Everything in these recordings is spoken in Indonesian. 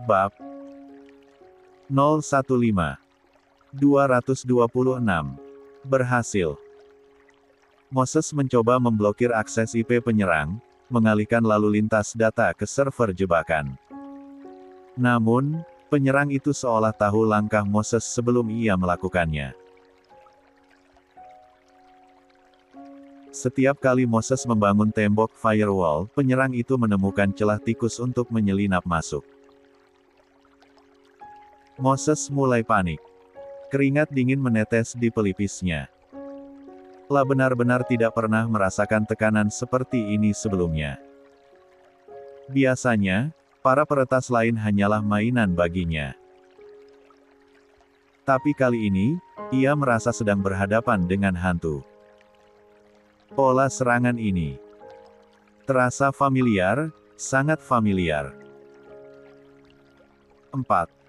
Bab 015 226. Berhasil. Moses mencoba memblokir akses IP penyerang, mengalihkan lalu lintas data ke server jebakan. Namun, penyerang itu seolah tahu langkah Moses sebelum ia melakukannya. Setiap kali Moses membangun tembok firewall, penyerang itu menemukan celah tikus untuk menyelinap masuk. Moses mulai panik. Keringat dingin menetes di pelipisnya. Lah benar-benar tidak pernah merasakan tekanan seperti ini sebelumnya. Biasanya, para peretas lain hanyalah mainan baginya. Tapi kali ini, ia merasa sedang berhadapan dengan hantu. Pola serangan ini terasa familiar, sangat familiar. 4.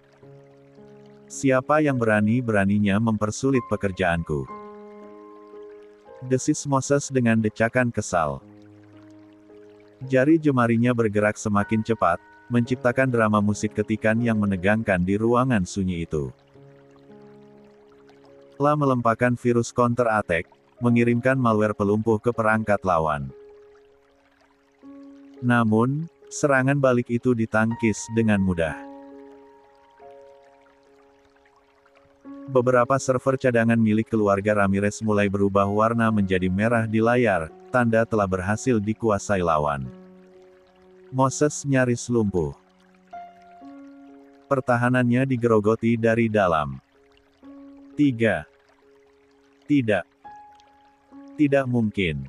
Siapa yang berani-beraninya mempersulit pekerjaanku? Desis Moses dengan decakan kesal. Jari jemarinya bergerak semakin cepat, menciptakan drama musik ketikan yang menegangkan di ruangan sunyi itu. Lah melempahkan virus counter-attack, mengirimkan malware pelumpuh ke perangkat lawan. Namun, serangan balik itu ditangkis dengan mudah. Beberapa server cadangan milik keluarga Ramirez mulai berubah warna menjadi merah di layar, tanda telah berhasil dikuasai lawan. Moses nyaris lumpuh. Pertahanannya digerogoti dari dalam. 3. Tidak. Tidak mungkin.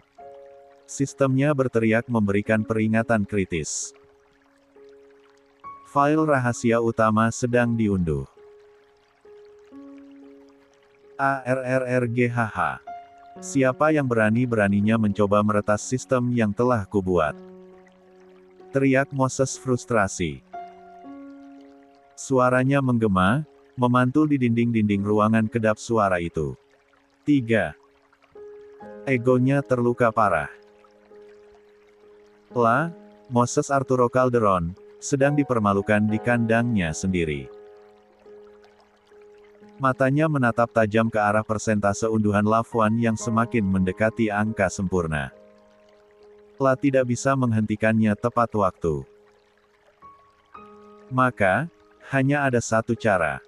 Sistemnya berteriak memberikan peringatan kritis. File rahasia utama sedang diunduh. ARRRGHH. Siapa yang berani-beraninya mencoba meretas sistem yang telah kubuat? Teriak Moses frustrasi. Suaranya menggema, memantul di dinding-dinding ruangan kedap suara itu. 3. Egonya terluka parah. Lah, Moses Arturo Calderon, sedang dipermalukan di kandangnya sendiri. Matanya menatap tajam ke arah persentase unduhan Lafwan yang semakin mendekati angka sempurna. Lah tidak bisa menghentikannya tepat waktu. Maka, hanya ada satu cara.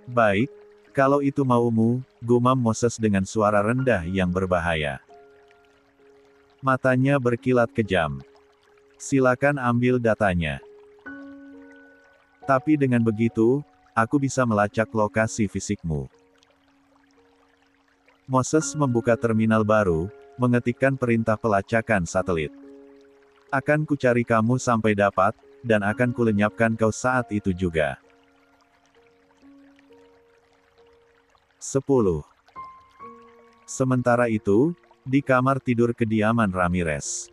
Baik, kalau itu maumu, gumam Moses dengan suara rendah yang berbahaya. Matanya berkilat kejam. Silakan ambil datanya. Tapi dengan begitu, aku bisa melacak lokasi fisikmu. Moses membuka terminal baru, mengetikkan perintah pelacakan satelit. Akan kucari kamu sampai dapat, dan akan kulenyapkan kau saat itu juga. 10. Sementara itu, di kamar tidur kediaman Ramirez.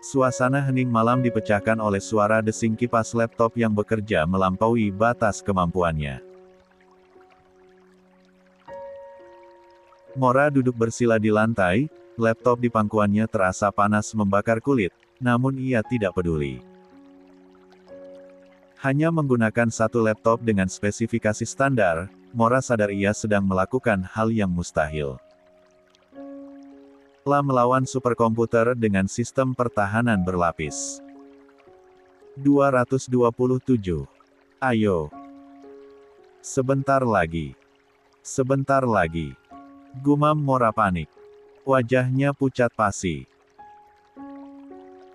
Suasana hening malam dipecahkan oleh suara desing kipas laptop yang bekerja melampaui batas kemampuannya. Mora duduk bersila di lantai, laptop di pangkuannya terasa panas membakar kulit, namun ia tidak peduli. Hanya menggunakan satu laptop dengan spesifikasi standar, Mora sadar ia sedang melakukan hal yang mustahil. Lah melawan superkomputer dengan sistem pertahanan berlapis. 227. Ayo. Sebentar lagi. Sebentar lagi. Gumam Mora panik. Wajahnya pucat pasi.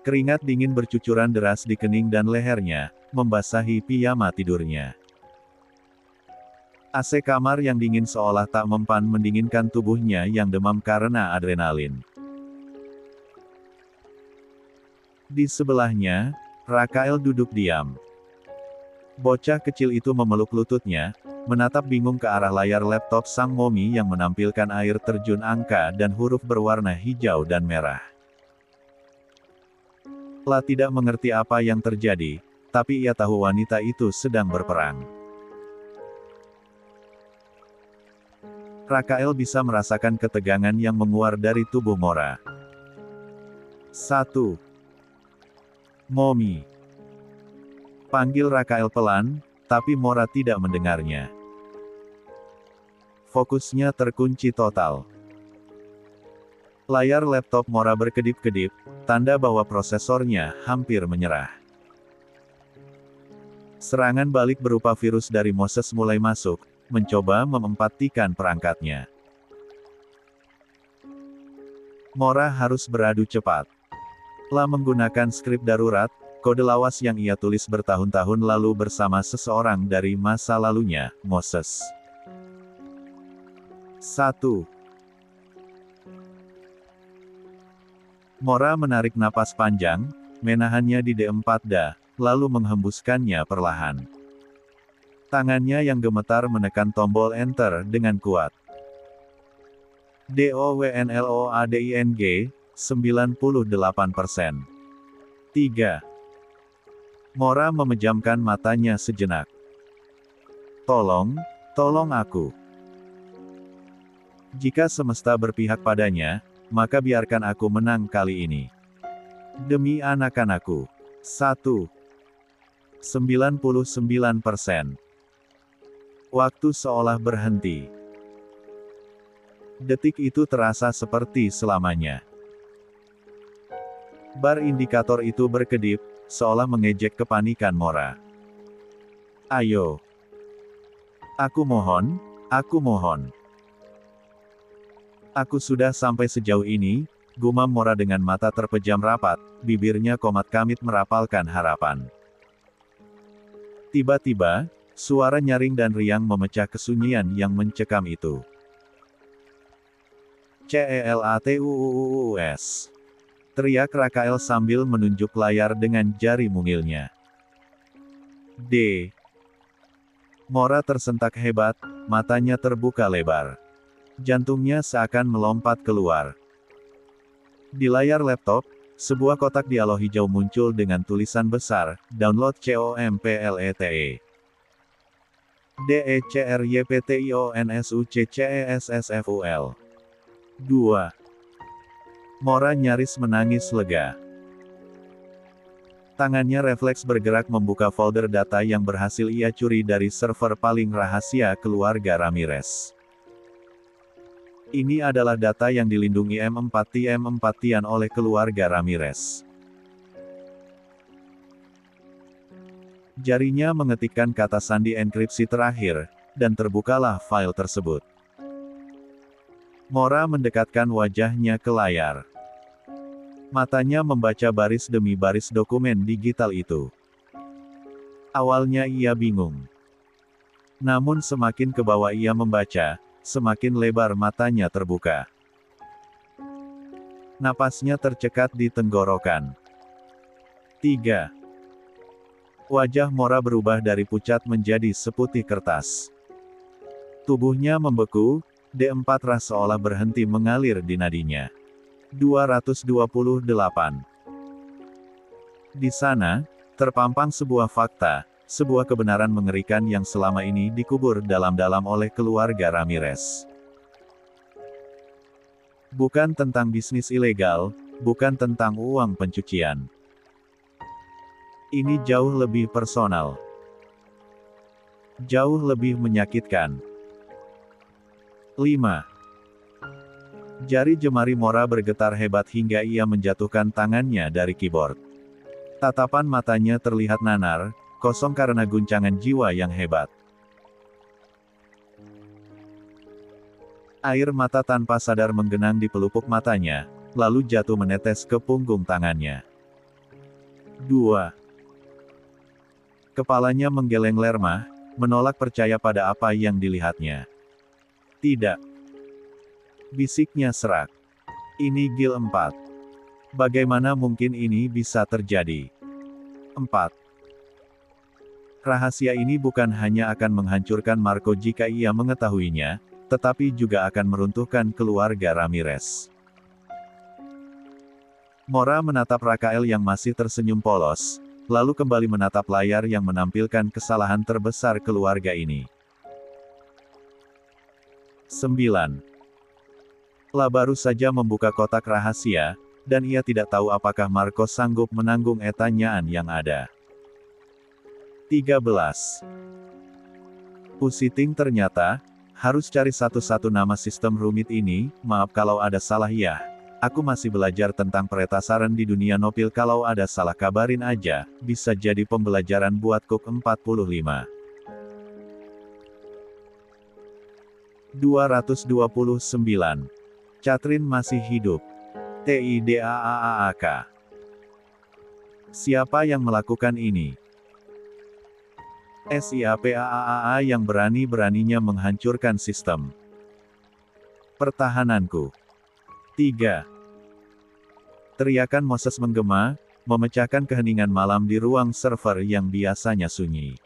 Keringat dingin bercucuran deras di kening dan lehernya, membasahi piyama tidurnya. AC kamar yang dingin seolah tak mempan mendinginkan tubuhnya yang demam karena adrenalin. Di sebelahnya, Rakael duduk diam. Bocah kecil itu memeluk lututnya, menatap bingung ke arah layar laptop sang momi yang menampilkan air terjun angka dan huruf berwarna hijau dan merah. Lah tidak mengerti apa yang terjadi, tapi ia tahu wanita itu sedang berperang. Rakael bisa merasakan ketegangan yang menguar dari tubuh Mora. 1. Momi. Panggil Rakael pelan, tapi Mora tidak mendengarnya. Fokusnya terkunci total. Layar laptop Mora berkedip-kedip, tanda bahwa prosesornya hampir menyerah. Serangan balik berupa virus dari Moses mulai masuk, mencoba memempatikan perangkatnya. Mora harus beradu cepat. La menggunakan skrip darurat, kode lawas yang ia tulis bertahun-tahun lalu bersama seseorang dari masa lalunya, Moses. 1. Mora menarik napas panjang, menahannya di D4 lalu menghembuskannya perlahan. Tangannya yang gemetar menekan tombol Enter dengan kuat. DOWNLOADING, 98%. 3. Mora memejamkan matanya sejenak. Tolong aku. Jika semesta berpihak padanya, maka biarkan aku menang kali ini. Demi anak-anakku. 1. 99%. Waktu seolah berhenti. Detik itu terasa seperti selamanya. Bar indikator itu berkedip, seolah mengejek kepanikan Mora. Ayo. Aku mohon. Aku sudah sampai sejauh ini, gumam Mora dengan mata terpejam rapat, bibirnya komat kamit merapalkan harapan. Tiba-tiba, suara nyaring dan riang memecah kesunyian yang mencekam itu. CELATUUUS. Teriak Rakael sambil menunjuk layar dengan jari mungilnya. D. Mora tersentak hebat, matanya terbuka lebar. Jantungnya seakan melompat keluar. Di layar laptop, sebuah kotak dialog hijau muncul dengan tulisan besar, download COMPLETE. DECRYPTIONSUCCESSFUL. 2. Mora nyaris menangis lega. Tangannya refleks bergerak membuka folder data yang berhasil ia curi dari server paling rahasia keluarga Ramirez. Ini adalah data yang dilindungi M4Tian oleh keluarga Ramirez. Jarinya mengetikkan kata sandi enkripsi terakhir, dan terbukalah file tersebut. Mora mendekatkan wajahnya ke layar. Matanya membaca baris demi baris dokumen digital itu. Awalnya ia bingung. Namun semakin ke bawah ia membaca, semakin lebar matanya terbuka. Napasnya tercekat di tenggorokan. 3. Wajah Mora berubah dari pucat menjadi seputih kertas. Tubuhnya membeku, D4 seolah berhenti mengalir di nadinya. 228. Di sana, terpampang sebuah fakta, sebuah kebenaran mengerikan yang selama ini dikubur dalam-dalam oleh keluarga Ramirez. Bukan tentang bisnis ilegal, bukan tentang uang pencucian. Ini jauh lebih personal. Jauh lebih menyakitkan. 5. Jari jemari Mora bergetar hebat hingga ia menjatuhkan tangannya dari keyboard. Tatapan matanya terlihat nanar, kosong karena guncangan jiwa yang hebat. Air mata tanpa sadar menggenang di pelupuk matanya, lalu jatuh menetes ke punggung tangannya. 2. Kepalanya menggeleng lermah, menolak percaya pada apa yang dilihatnya. Tidak. Bisiknya serak. Ini Gil 4. Bagaimana mungkin ini bisa terjadi? 4. Rahasia ini bukan hanya akan menghancurkan Marco jika ia mengetahuinya, tetapi juga akan meruntuhkan keluarga Ramirez. Mora menatap Rakael yang masih tersenyum polos, lalu kembali menatap layar yang menampilkan kesalahan terbesar keluarga ini. 9. La baru saja membuka kotak rahasia, dan ia tidak tahu apakah Marco sanggup menanggung etanyaan yang ada. 13. Pusiting ternyata, harus cari satu-satu nama sistem rumit ini, maaf kalau ada salah ya. Aku masih belajar tentang peretasaran di dunia nopil, kalau ada salah kabarin aja, bisa jadi pembelajaran buat Cook 45. 229. Catherine masih hidup. TIDAAAK. Siapa yang melakukan ini? SIAPAAA yang berani-beraninya menghancurkan sistem pertahananku. 3. Teriakan Moses menggema, memecahkan keheningan malam di ruang server yang biasanya sunyi.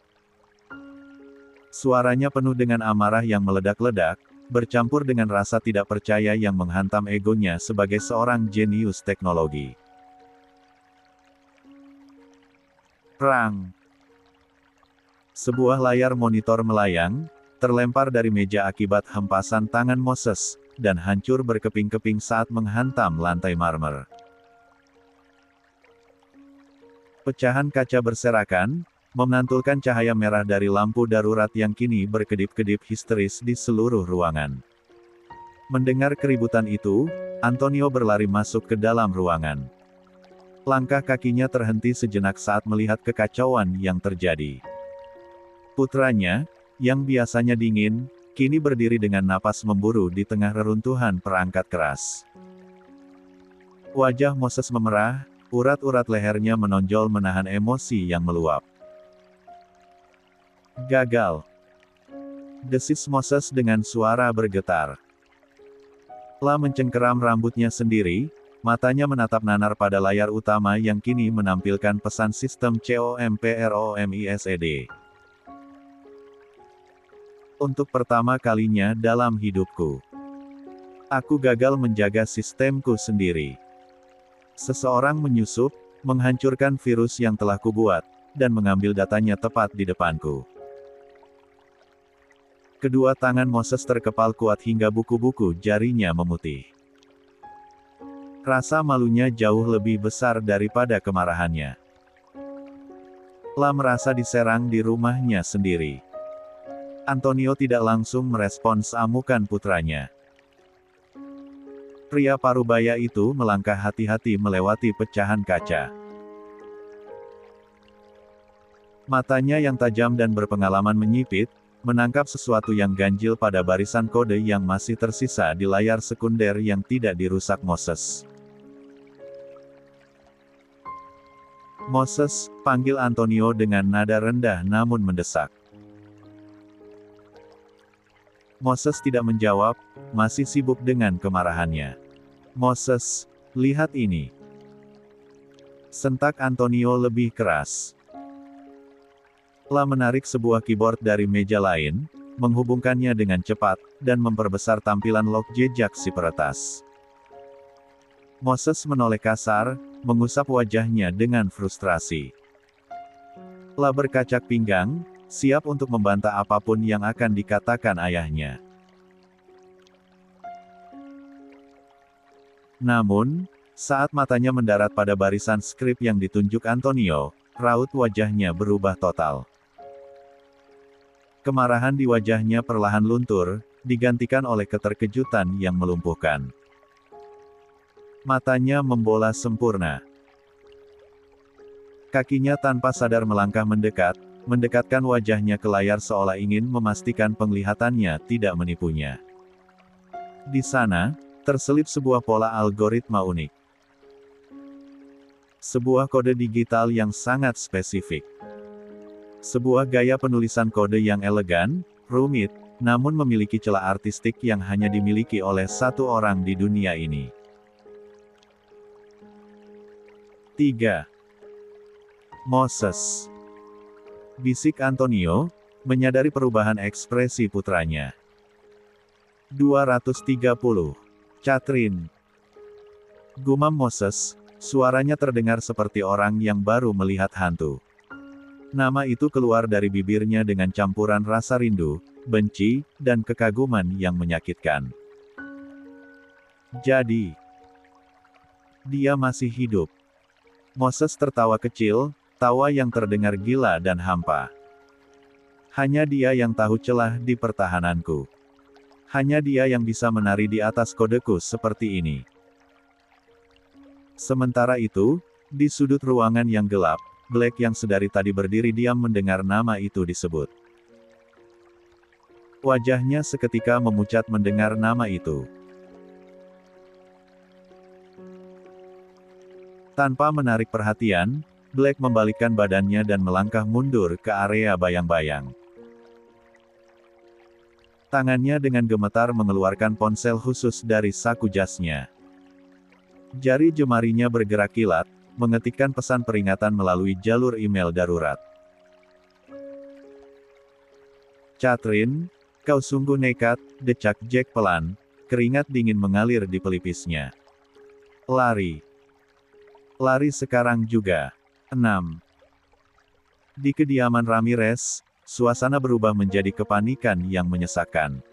Suaranya penuh dengan amarah yang meledak-ledak, bercampur dengan rasa tidak percaya yang menghantam egonya sebagai seorang jenius teknologi. Perang. Sebuah layar monitor melayang, terlempar dari meja akibat hempasan tangan Moses, dan hancur berkeping-keping saat menghantam lantai marmer. Pecahan kaca berserakan, memantulkan cahaya merah dari lampu darurat yang kini berkedip-kedip histeris di seluruh ruangan. Mendengar keributan itu, Antonio berlari masuk ke dalam ruangan. Langkah kakinya terhenti sejenak saat melihat kekacauan yang terjadi. Putranya, yang biasanya dingin, kini berdiri dengan napas memburu di tengah reruntuhan perangkat keras. Wajah Moses memerah, urat-urat lehernya menonjol menahan emosi yang meluap. Gagal. Desis Moses dengan suara bergetar. La mencengkeram rambutnya sendiri, matanya menatap nanar pada layar utama yang kini menampilkan pesan sistem COMPROMISED. Untuk pertama kalinya dalam hidupku, aku gagal menjaga sistemku sendiri. Seseorang menyusup, menghancurkan virus yang telah kubuat, dan mengambil datanya tepat di depanku. Kedua tangan Moses terkepal kuat hingga buku-buku jarinya memutih. Rasa malunya jauh lebih besar daripada kemarahannya. La merasa diserang di rumahnya sendiri. Antonio tidak langsung merespons amukan putranya. Pria parubaya itu melangkah hati-hati melewati pecahan kaca. Matanya yang tajam dan berpengalaman menyipit, menangkap sesuatu yang ganjil pada barisan kode yang masih tersisa di layar sekunder yang tidak dirusak Moses. Moses, panggil Antonio dengan nada rendah namun mendesak. Moses tidak menjawab, masih sibuk dengan kemarahannya. Moses, lihat ini. Sentak Antonio lebih keras. La menarik sebuah keyboard dari meja lain, menghubungkannya dengan cepat, dan memperbesar tampilan log jejak si peretas. Moses menoleh kasar, mengusap wajahnya dengan frustrasi. La berkacak pinggang, siap untuk membantah apapun yang akan dikatakan ayahnya. Namun, saat matanya mendarat pada barisan skrip yang ditunjuk Antonio, raut wajahnya berubah total. Kemarahan di wajahnya perlahan luntur, digantikan oleh keterkejutan yang melumpuhkan. Matanya membola sempurna. Kakinya tanpa sadar melangkah mendekatkan wajahnya ke layar seolah ingin memastikan penglihatannya tidak menipunya. Di sana, terselip sebuah pola algoritma unik. Sebuah kode digital yang sangat spesifik. Sebuah gaya penulisan kode yang elegan, rumit, namun memiliki celah artistik yang hanya dimiliki oleh satu orang di dunia ini. 3. Moses. Bisik Antonio, menyadari perubahan ekspresi putranya. 230. Catherine. Gumam Moses, suaranya terdengar seperti orang yang baru melihat hantu. Nama itu keluar dari bibirnya dengan campuran rasa rindu, benci, dan kekaguman yang menyakitkan. Jadi, dia masih hidup. Moses tertawa kecil, Tawa yang terdengar gila dan hampa. Hanya dia yang tahu celah di pertahananku. Hanya dia yang bisa menari di atas kodeku seperti ini. Sementara itu, di sudut ruangan yang gelap, Black yang sedari tadi berdiri diam mendengar nama itu disebut. Wajahnya seketika memucat mendengar nama itu. Tanpa menarik perhatian, Black membalikkan badannya dan melangkah mundur ke area bayang-bayang. Tangannya dengan gemetar mengeluarkan ponsel khusus dari saku jasnya. Jari jemarinya bergerak kilat, mengetikkan pesan peringatan melalui jalur email darurat. "Catherine, kau sungguh nekat," decak Jack pelan, keringat dingin mengalir di pelipisnya. "Lari. Lari sekarang juga." 6. Di kediaman Ramirez, suasana berubah menjadi kepanikan yang menyesakkan.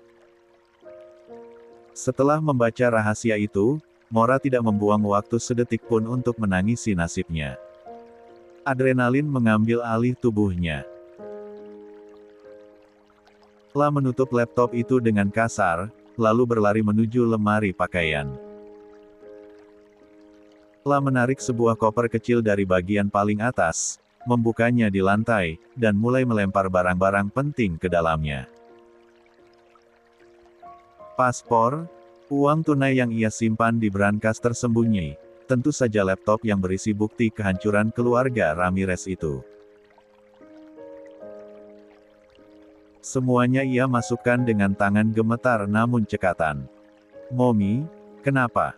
Setelah membaca rahasia itu, Mora tidak membuang waktu sedetik pun untuk menangisi nasibnya. Adrenalin mengambil alih tubuhnya. La menutup laptop itu dengan kasar, lalu berlari menuju lemari pakaian. La menarik sebuah koper kecil dari bagian paling atas, membukanya di lantai, dan mulai melempar barang-barang penting ke dalamnya. Paspor, uang tunai yang ia simpan di brankas tersembunyi, tentu saja laptop yang berisi bukti kehancuran keluarga Ramirez itu. Semuanya ia masukkan dengan tangan gemetar namun cekatan. "Momi, kenapa?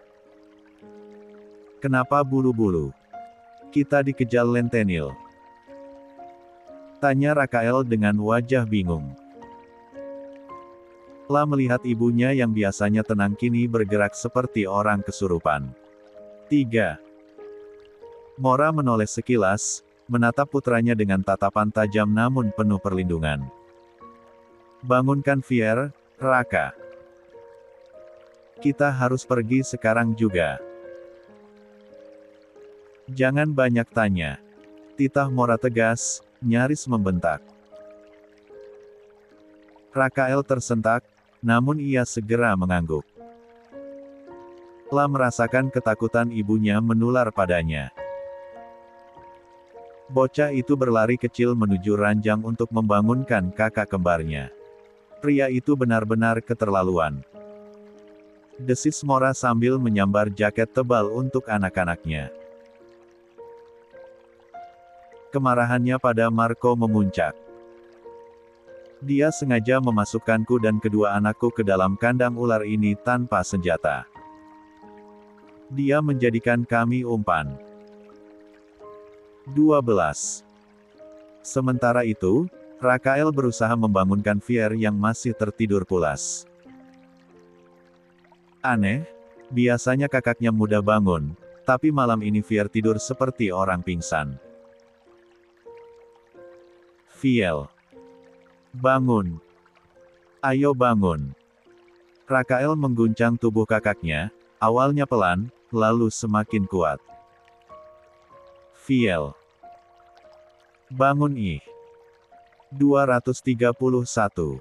Kenapa bulu-bulu? Kita dikejar Lentenil?" tanya Rakael dengan wajah bingung. La melihat ibunya yang biasanya tenang kini bergerak seperti orang kesurupan. 3. Mora menoleh sekilas, menatap putranya dengan tatapan tajam namun penuh perlindungan. "Bangunkan Fier, Raka. Kita harus pergi sekarang juga. Jangan banyak tanya." Titah Mora tegas, nyaris membentak. Rakael tersentak, namun ia segera mengangguk. La merasakan ketakutan ibunya menular padanya. Bocah itu berlari kecil menuju ranjang untuk membangunkan kakak kembarnya. Pria itu benar-benar keterlaluan. Desis Mora sambil menyambar jaket tebal untuk anak-anaknya. Kemarahannya pada Marco memuncak. "Dia sengaja memasukkanku dan kedua anakku ke dalam kandang ular ini tanpa senjata. Dia menjadikan kami umpan." 12. Sementara itu, Rakael berusaha membangunkan Fier yang masih tertidur pulas. Aneh, biasanya kakaknya mudah bangun, tapi malam ini Fier tidur seperti orang pingsan. "Fiel, bangun. Ayo bangun." Rakael mengguncang tubuh kakaknya, awalnya pelan, lalu semakin kuat. "Fiel, bangun ih." 231.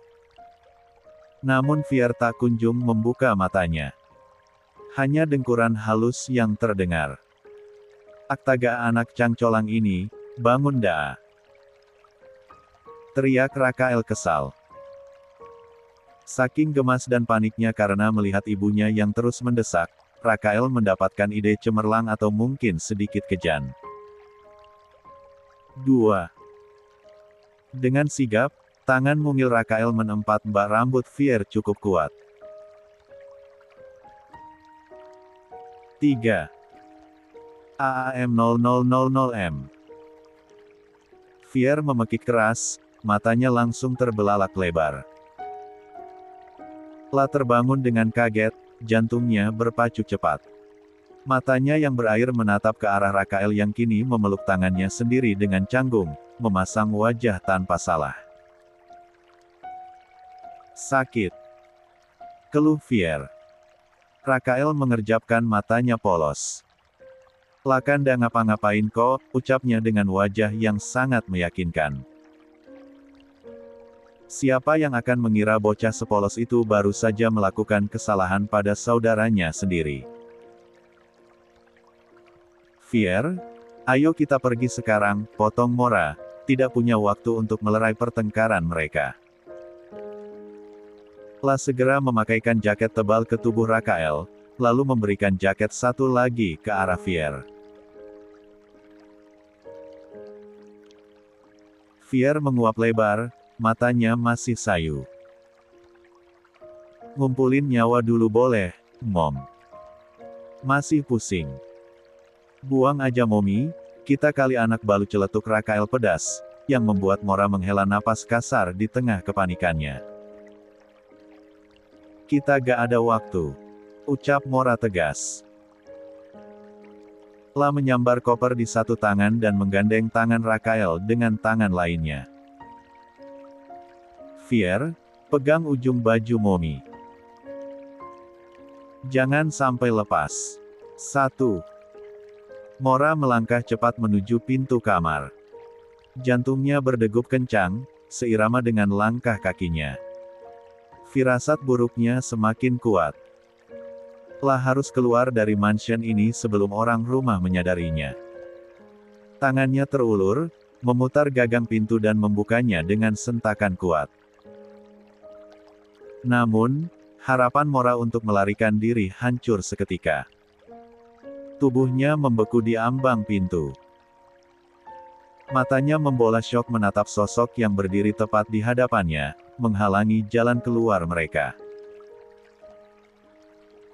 Namun Fier tak kunjung membuka matanya. Hanya dengkuran halus yang terdengar. "Aktaga anak cangcolang ini, bangun daa!" teriak Rakael kesal. Saking gemas dan paniknya karena melihat ibunya yang terus mendesak, Rakael mendapatkan ide cemerlang atau mungkin sedikit kejam. 2. Dengan sigap, tangan mungil Rakael menempat mbak rambut Fier cukup kuat. 3. AAM 0000M. Fier memekik keras, matanya langsung terbelalak lebar. La terbangun dengan kaget, jantungnya berpacu cepat. Matanya yang berair menatap ke arah Rakael yang kini memeluk tangannya sendiri dengan canggung, memasang wajah tanpa salah. "Sakit," keluh Fier. Rakael mengerjapkan matanya polos. Lakanda ngapa-ngapain kok, ucapnya dengan wajah yang sangat meyakinkan. Siapa yang akan mengira bocah sepolos itu baru saja melakukan kesalahan pada saudaranya sendiri. Fier, ayo kita pergi sekarang, potong Mora, tidak punya waktu untuk melerai pertengkaran mereka. La segera memakaikan jaket tebal ke tubuh Rakael, lalu memberikan jaket satu lagi ke arah Fier. Fier menguap lebar, matanya masih sayu. Ngumpulin nyawa dulu boleh, Mom. Masih pusing. Buang aja Momi, kita kali anak balu celetuk Rakael pedas, yang membuat Mora menghela napas kasar di tengah kepanikannya. Kita gak ada waktu, ucap Mora tegas. La menyambar koper di satu tangan dan menggandeng tangan Rakael dengan tangan lainnya. Fier, pegang ujung baju Momi. Jangan sampai lepas. 1. Mora melangkah cepat menuju pintu kamar. Jantungnya berdegup kencang, seirama dengan langkah kakinya. Firasat buruknya semakin kuat. La harus keluar dari mansion ini sebelum orang rumah menyadarinya. Tangannya terulur, memutar gagang pintu dan membukanya dengan sentakan kuat. Namun, harapan Mora untuk melarikan diri hancur seketika. Tubuhnya membeku di ambang pintu. Matanya membola syok menatap sosok yang berdiri tepat di hadapannya, menghalangi jalan keluar mereka.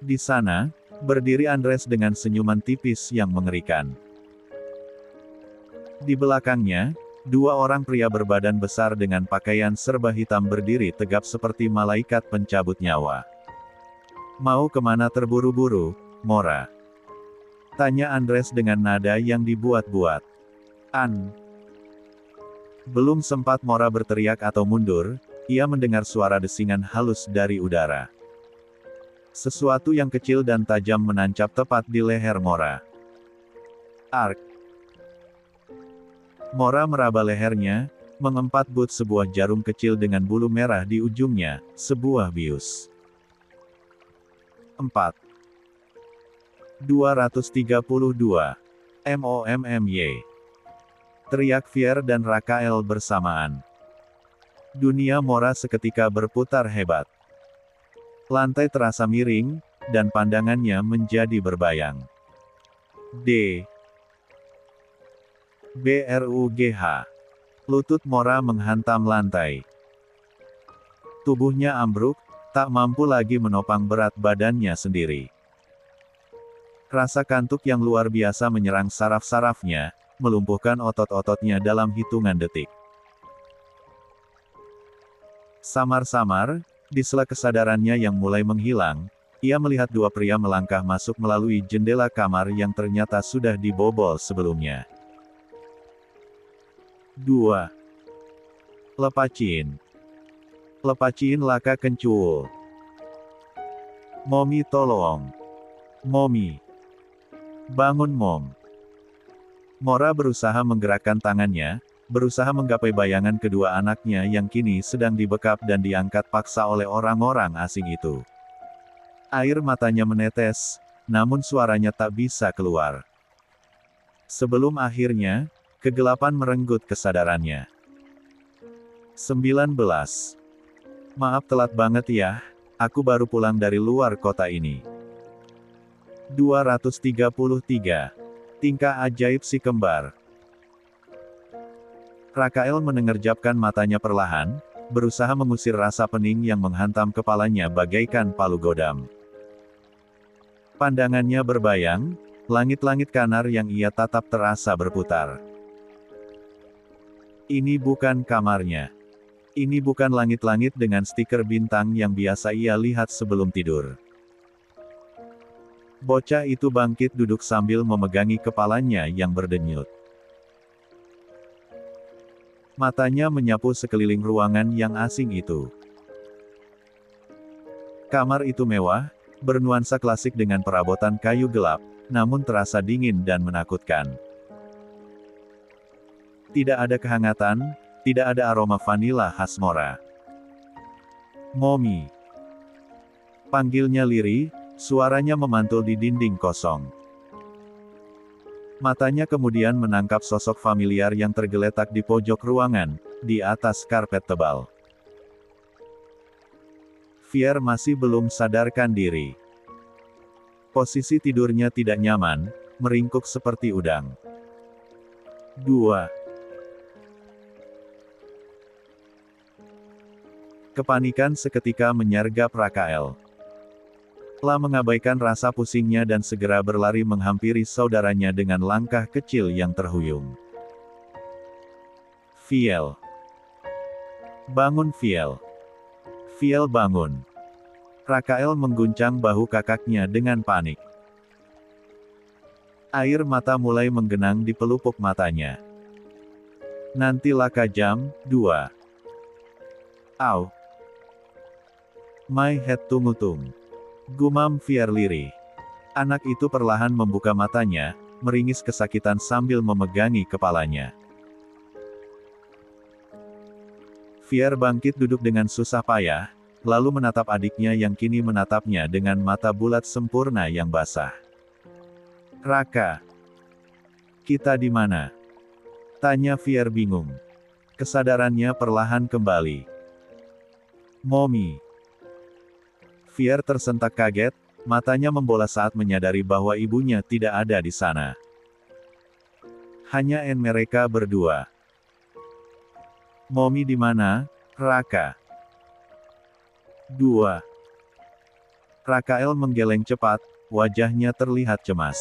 Di sana, berdiri Andres dengan senyuman tipis yang mengerikan. Di belakangnya, dua orang pria berbadan besar dengan pakaian serba hitam berdiri tegap seperti malaikat pencabut nyawa. Mau kemana terburu-buru, Mora? Tanya Andres dengan nada yang dibuat-buat. Belum sempat Mora berteriak atau mundur, ia mendengar suara desingan halus dari udara. Sesuatu yang kecil dan tajam menancap tepat di leher Mora. Ark. Mora meraba lehernya, mengempat but sebuah jarum kecil dengan bulu merah di ujungnya, sebuah bius. 4. 232. MOMMY. Teriak Fier dan Rakael bersamaan. Dunia Mora seketika berputar hebat. Lantai terasa miring, dan pandangannya menjadi berbayang. BRUGH. Lutut Mora menghantam lantai. Tubuhnya ambruk, tak mampu lagi menopang berat badannya sendiri. Rasa kantuk yang luar biasa menyerang saraf-sarafnya, melumpuhkan otot-ototnya dalam hitungan detik. Samar-samar, di sela kesadarannya yang mulai menghilang, ia melihat dua pria melangkah masuk melalui jendela kamar yang ternyata sudah dibobol sebelumnya. 2. Lepacin. Lepacin laka kencul. Momi tolong. Momi. Bangun Mom. Mora berusaha menggerakkan tangannya, berusaha menggapai bayangan kedua anaknya yang kini sedang dibekap dan diangkat paksa oleh orang-orang asing itu. Air matanya menetes, namun suaranya tak bisa keluar. Sebelum akhirnya, kegelapan merenggut kesadarannya. 19. Maaf telat banget ya, aku baru pulang dari luar kota ini. 233. Tingkah ajaib si kembar. Rakael menengerjapkan matanya perlahan, berusaha mengusir rasa pening yang menghantam kepalanya bagaikan palu godam. Pandangannya berbayang, langit-langit kanar yang ia tatap terasa berputar. Ini bukan kamarnya. Ini bukan langit-langit dengan stiker bintang yang biasa ia lihat sebelum tidur. Bocah itu bangkit duduk sambil memegangi kepalanya yang berdenyut. Matanya menyapu sekeliling ruangan yang asing itu. Kamar itu mewah, bernuansa klasik dengan perabotan kayu gelap, namun terasa dingin dan menakutkan. Tidak ada kehangatan, tidak ada aroma vanila khas Mora. Momi. Panggilnya lirih, suaranya memantul di dinding kosong. Matanya kemudian menangkap sosok familiar yang tergeletak di pojok ruangan, di atas karpet tebal. Fier masih belum sadarkan diri. Posisi tidurnya tidak nyaman, meringkuk seperti udang. 2. Kepanikan seketika menyergap Rakael. La mengabaikan rasa pusingnya dan segera berlari menghampiri saudaranya dengan langkah kecil yang terhuyung. Viel. Bangun Viel. Viel bangun. Rakael mengguncang bahu kakaknya dengan panik. Air mata mulai menggenang di pelupuk matanya. Nanti laka jam 2. Au. My head tungutung. Gumam Fier lirih. Anak itu perlahan membuka matanya, meringis kesakitan sambil memegangi kepalanya. Fier bangkit duduk dengan susah payah, lalu menatap adiknya yang kini menatapnya dengan mata bulat sempurna yang basah. Raka. Kita di mana? Tanya Fier bingung. Kesadarannya perlahan kembali. Momi. Fier tersentak kaget, matanya membola saat menyadari bahwa ibunya tidak ada di sana. Hanya mereka berdua. Momi di mana, Raka? 2. Rakael menggeleng cepat, wajahnya terlihat cemas.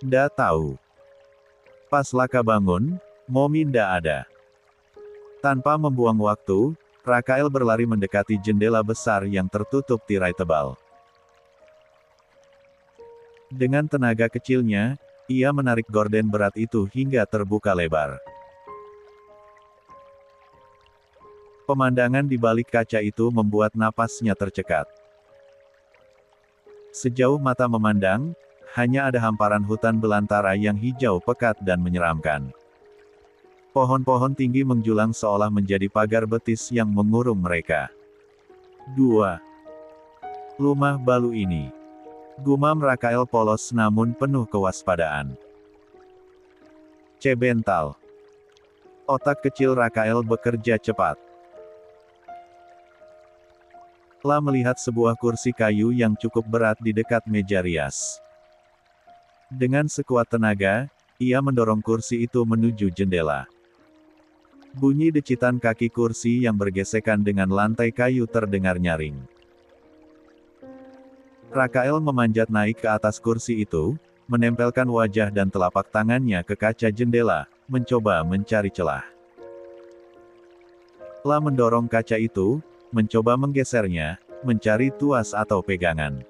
Nda tahu. Pas Laka bangun, Momi nda ada. Tanpa membuang waktu, Rakael berlari mendekati jendela besar yang tertutup tirai tebal. Dengan tenaga kecilnya, ia menarik gorden berat itu hingga terbuka lebar. Pemandangan di balik kaca itu membuat napasnya tercekat. Sejauh mata memandang, hanya ada hamparan hutan belantara yang hijau pekat dan menyeramkan. Pohon-pohon tinggi menjulang seolah menjadi pagar betis yang mengurung mereka. 2. Lumah balu ini. Gumam Rakael polos namun penuh kewaspadaan. Cebental. Otak kecil Rakael bekerja cepat. La melihat sebuah kursi kayu yang cukup berat di dekat meja rias. Dengan sekuat tenaga, ia mendorong kursi itu menuju jendela. Bunyi decitan kaki kursi yang bergesekan dengan lantai kayu terdengar nyaring. Rakael memanjat naik ke atas kursi itu, menempelkan wajah dan telapak tangannya ke kaca jendela, mencoba mencari celah. La mendorong kaca itu, mencoba menggesernya, mencari tuas atau pegangan.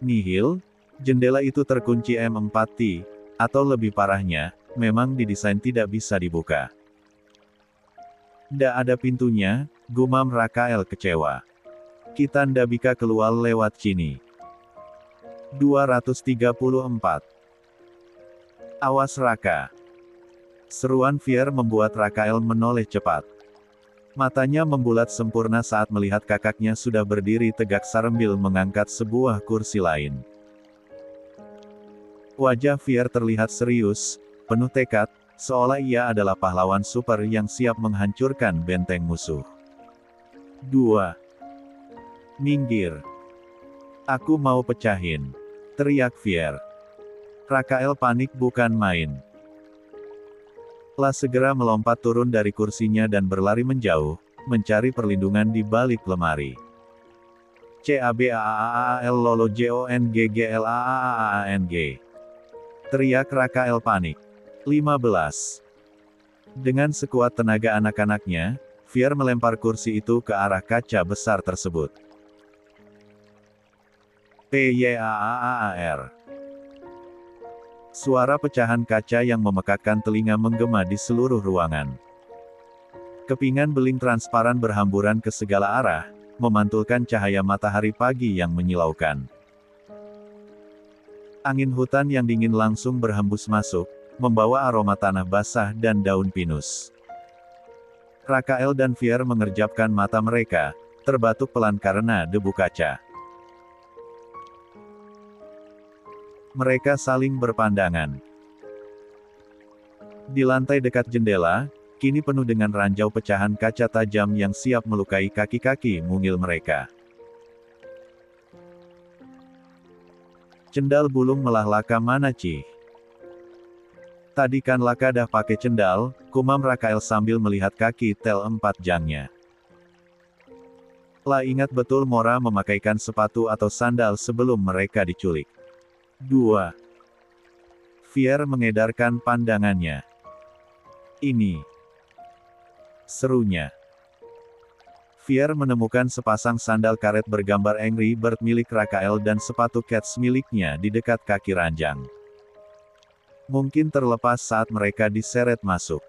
Nihil, jendela itu terkunci M4T, atau lebih parahnya, memang didesain tidak bisa dibuka. Ndak ada pintunya, gumam Rakael kecewa. Kita ndak bisa keluar lewat sini. 234. Awas Raka. Seruan Fier membuat Rakael menoleh cepat. Matanya membulat sempurna saat melihat kakaknya sudah berdiri tegak sambil mengangkat sebuah kursi lain. Wajah Fier terlihat serius, penuh tekad, seolah ia adalah pahlawan super yang siap menghancurkan benteng musuh. 2. Minggir. Aku mau pecahin. Teriak Fier. Rakael panik bukan main. La segera melompat turun dari kursinya dan berlari menjauh, mencari perlindungan di balik lemari. CABAAAL LOLO JONGGLAAAANG. Teriak Rakael panik. 15. Dengan sekuat tenaga anak-anaknya, Fier melempar kursi itu ke arah kaca besar tersebut. PYAAAR. Suara pecahan kaca yang memekakkan telinga menggema di seluruh ruangan. Kepingan beling transparan berhamburan ke segala arah, memantulkan cahaya matahari pagi yang menyilaukan. Angin hutan yang dingin langsung berhembus masuk, membawa aroma tanah basah dan daun pinus. Rakael dan Fier mengerjapkan mata mereka, terbatuk pelan karena debu kaca. Mereka saling berpandangan. Di lantai dekat jendela, kini penuh dengan ranjau pecahan kaca tajam yang siap melukai kaki-kaki mungil mereka. Cendal bulung melah laka mana cih? Tadi kan laka dah pakai cendal, kumam Rakael sambil melihat kaki tel 4 jangnya. Lah ingat betul Mora memakaikan sepatu atau sandal sebelum mereka diculik. 2. Fier mengedarkan pandangannya. Ini. Serunya. Fier menemukan sepasang sandal karet bergambar Angry Bird milik Rakael dan sepatu Cats miliknya di dekat kaki ranjang. Mungkin terlepas saat mereka diseret masuk.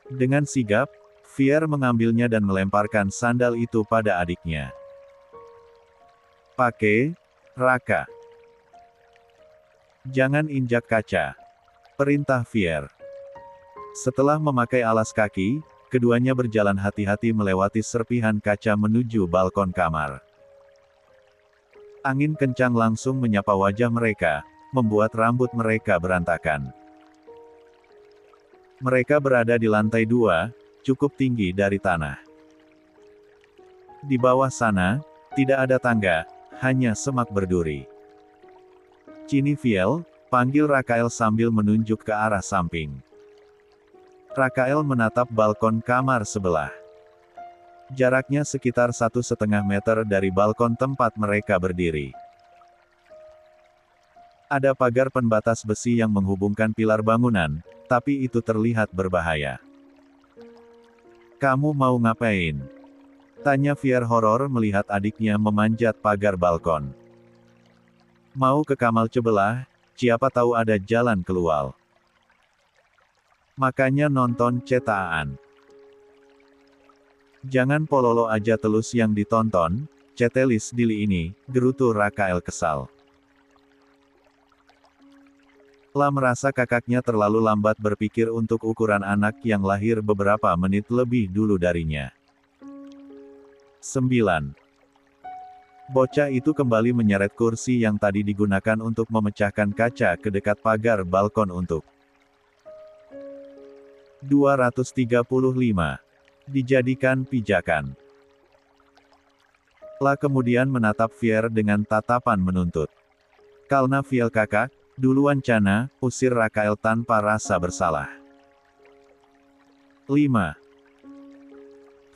Dengan sigap, Fier mengambilnya dan melemparkan sandal itu pada adiknya. Pakai, Raka. Jangan injak kaca. Perintah Fier. Setelah memakai alas kaki, keduanya berjalan hati-hati melewati serpihan kaca menuju balkon kamar. Angin kencang langsung menyapa wajah mereka, membuat rambut mereka berantakan. Mereka berada di lantai 2, cukup tinggi dari tanah. Di bawah sana, tidak ada tangga, hanya semak berduri. Cini Viel, panggil Rakael sambil menunjuk ke arah samping. Rakael menatap balkon kamar sebelah. Jaraknya sekitar 1,5 meter dari balkon tempat mereka berdiri. Ada pagar pembatas besi yang menghubungkan pilar bangunan, tapi itu terlihat berbahaya. Kamu mau ngapain? Tanya Fier horor melihat adiknya memanjat pagar balkon. Mau ke kamar sebelah, siapa tahu ada jalan keluar. Makanya nonton cetaan. Jangan pololo aja telus yang ditonton, cetelis dili ini, gerutu Rakael kesal. Lah merasa kakaknya terlalu lambat berpikir untuk ukuran anak yang lahir beberapa menit lebih dulu darinya. 9. Bocah itu kembali menyeret kursi yang tadi digunakan untuk memecahkan kaca ke dekat pagar balkon untuk 235. Dijadikan pijakan. Lah kemudian menatap Fier dengan tatapan menuntut. Kalna Fiel kakak, duluan cana, usir Rakael tanpa rasa bersalah. 5.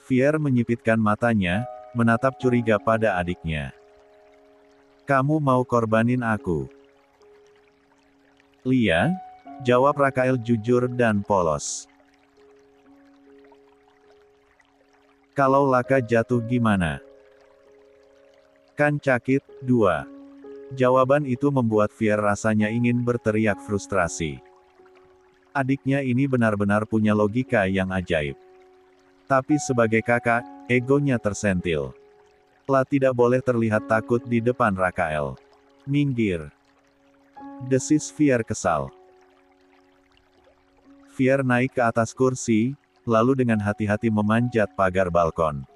Fier menyipitkan matanya, menatap curiga pada adiknya. Kamu mau korbanin aku? Lia? Jawab Rakael jujur dan polos. Kalau laka jatuh gimana? Kan cakit, 2. Jawaban itu membuat Fier rasanya ingin berteriak frustrasi. Adiknya ini benar-benar punya logika yang ajaib. Tapi sebagai kakak, egonya tersentil. Lah tidak boleh terlihat takut di depan Rakael. Minggir. Desis Fier kesal. Fier naik ke atas kursi, lalu dengan hati-hati memanjat pagar balkon.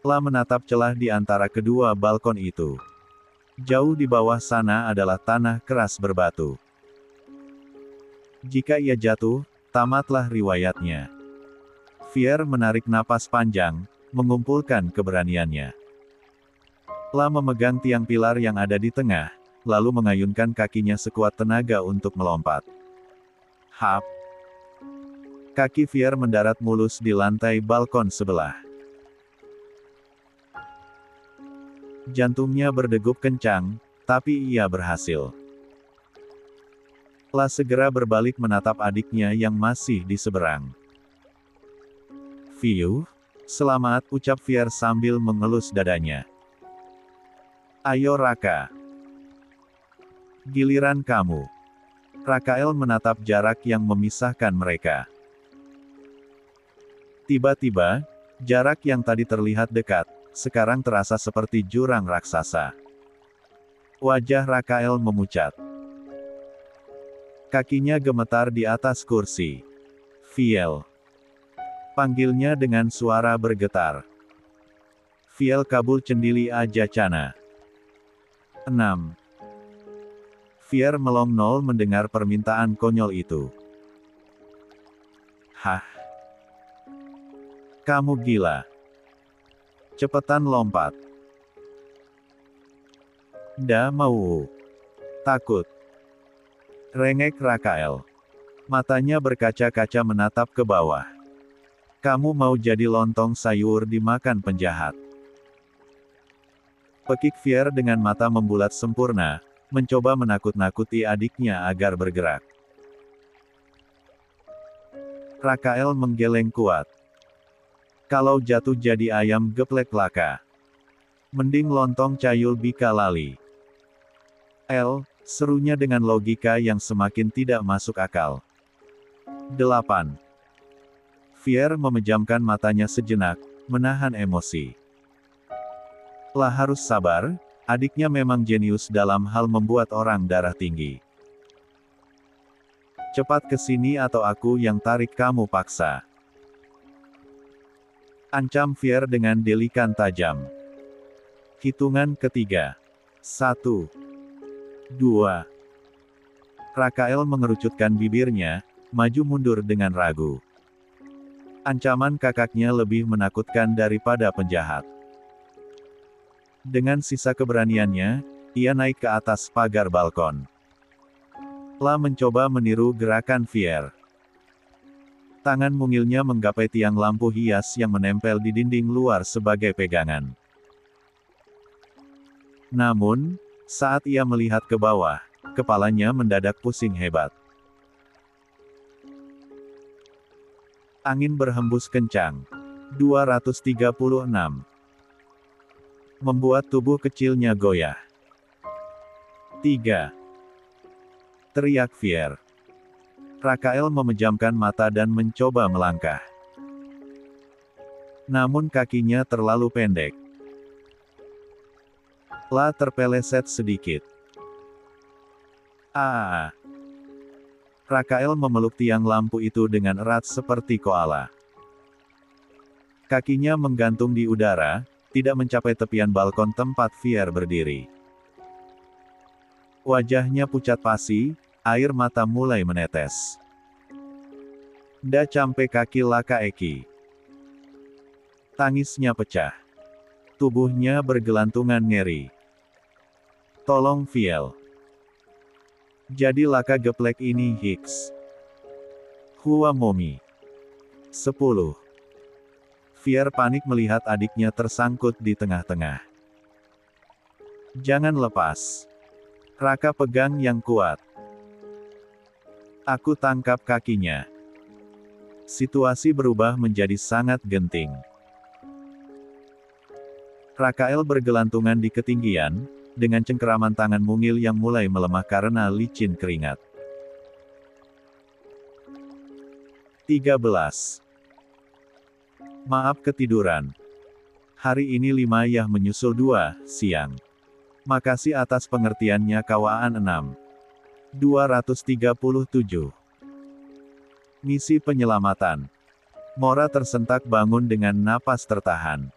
Lah menatap celah di antara kedua balkon itu. Jauh di bawah sana adalah tanah keras berbatu. Jika ia jatuh, tamatlah riwayatnya. Fier menarik napas panjang, mengumpulkan keberaniannya. Lah memegang tiang pilar yang ada di tengah, lalu mengayunkan kakinya sekuat tenaga untuk melompat. Hap! Kaki Fier mendarat mulus di lantai balkon sebelah. Jantungnya berdegup kencang, tapi ia berhasil. Lah segera berbalik menatap adiknya yang masih di seberang. Fiu, selamat, ucap Fier sambil mengelus dadanya. Ayo Raka. Giliran kamu. Rakael menatap jarak yang memisahkan mereka. Tiba-tiba, Jarak yang tadi terlihat dekat, sekarang terasa seperti jurang raksasa. Wajah Rakael memucat. Kakinya gemetar di atas kursi. Viel. Panggilnya dengan suara bergetar. Viel kabul cendili aja cana. 6. Fier melong nol mendengar permintaan konyol itu. Hah? Kamu gila. Cepetan lompat. Nda mau. Takut. Rengek Rakael. Matanya berkaca-kaca menatap ke bawah. Kamu mau jadi lontong sayur dimakan penjahat. Pekik Fier dengan mata membulat sempurna, mencoba menakut-nakuti adiknya agar bergerak. Rakael menggeleng kuat. Kalau jatuh jadi ayam geplek laka. Mending lontong cayul bika lali. Serunya dengan logika yang semakin tidak masuk akal. 8. Fier memejamkan matanya sejenak, menahan emosi. Lah harus sabar, adiknya memang jenius dalam hal membuat orang darah tinggi. Cepat kesini atau aku yang tarik kamu paksa. Ancam Fier dengan delikan tajam. Hitungan ketiga. 1. 2. Rakael mengerucutkan bibirnya, maju mundur dengan ragu. Ancaman kakaknya lebih menakutkan daripada penjahat. Dengan sisa keberaniannya, ia naik ke atas pagar balkon. La mencoba meniru gerakan Fier. Tangan mungilnya menggapai tiang lampu hias yang menempel di dinding luar sebagai pegangan. Namun, saat ia melihat ke bawah, kepalanya mendadak pusing hebat. Angin berhembus kencang. 236. Membuat tubuh kecilnya goyah. 3. Teriak Fier. Rakael memejamkan mata dan mencoba melangkah. Namun kakinya terlalu pendek. La terpeleset sedikit. Rakael memeluk tiang lampu itu dengan erat seperti koala. Kakinya menggantung di udara, tidak mencapai tepian balkon tempat Fier berdiri. Wajahnya pucat pasi, air mata mulai menetes. Nda campe kaki laka eki. Tangisnya pecah. Tubuhnya bergelantungan ngeri. Tolong Viel. Jadi laka geplek ini Hicks. Hua Momi. 10. Fier panik melihat adiknya tersangkut di tengah-tengah. Jangan lepas. Raka pegang yang kuat. Aku tangkap kakinya. Situasi berubah menjadi sangat genting. Rakael bergelantungan di ketinggian, dengan cengkeraman tangan mungil yang mulai melemah karena licin keringat. 13. Maaf ketiduran. Hari ini 5 yah menyusul 2, siang. Makasih atas pengertiannya kawaan 6. 237. Misi penyelamatan. Mora tersentak bangun dengan napas tertahan.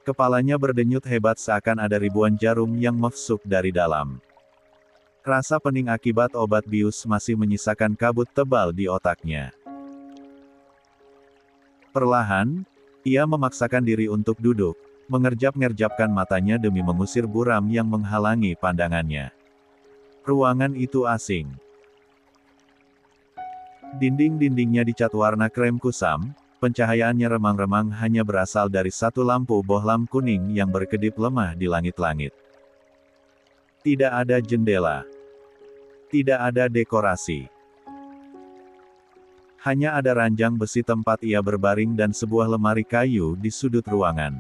Kepalanya berdenyut hebat seakan ada ribuan jarum yang mefsuk dari dalam. Rasa pening akibat obat bius masih menyisakan kabut tebal di otaknya. Perlahan, ia memaksakan diri untuk duduk, mengerjap-ngerjapkan matanya demi mengusir buram yang menghalangi pandangannya. Ruangan itu asing. Dinding-dindingnya dicat warna krem kusam, pencahayaannya remang-remang hanya berasal dari satu lampu bohlam kuning yang berkedip lemah di langit-langit. Tidak ada jendela. Tidak ada dekorasi. Hanya ada ranjang besi tempat ia berbaring dan sebuah lemari kayu di sudut ruangan.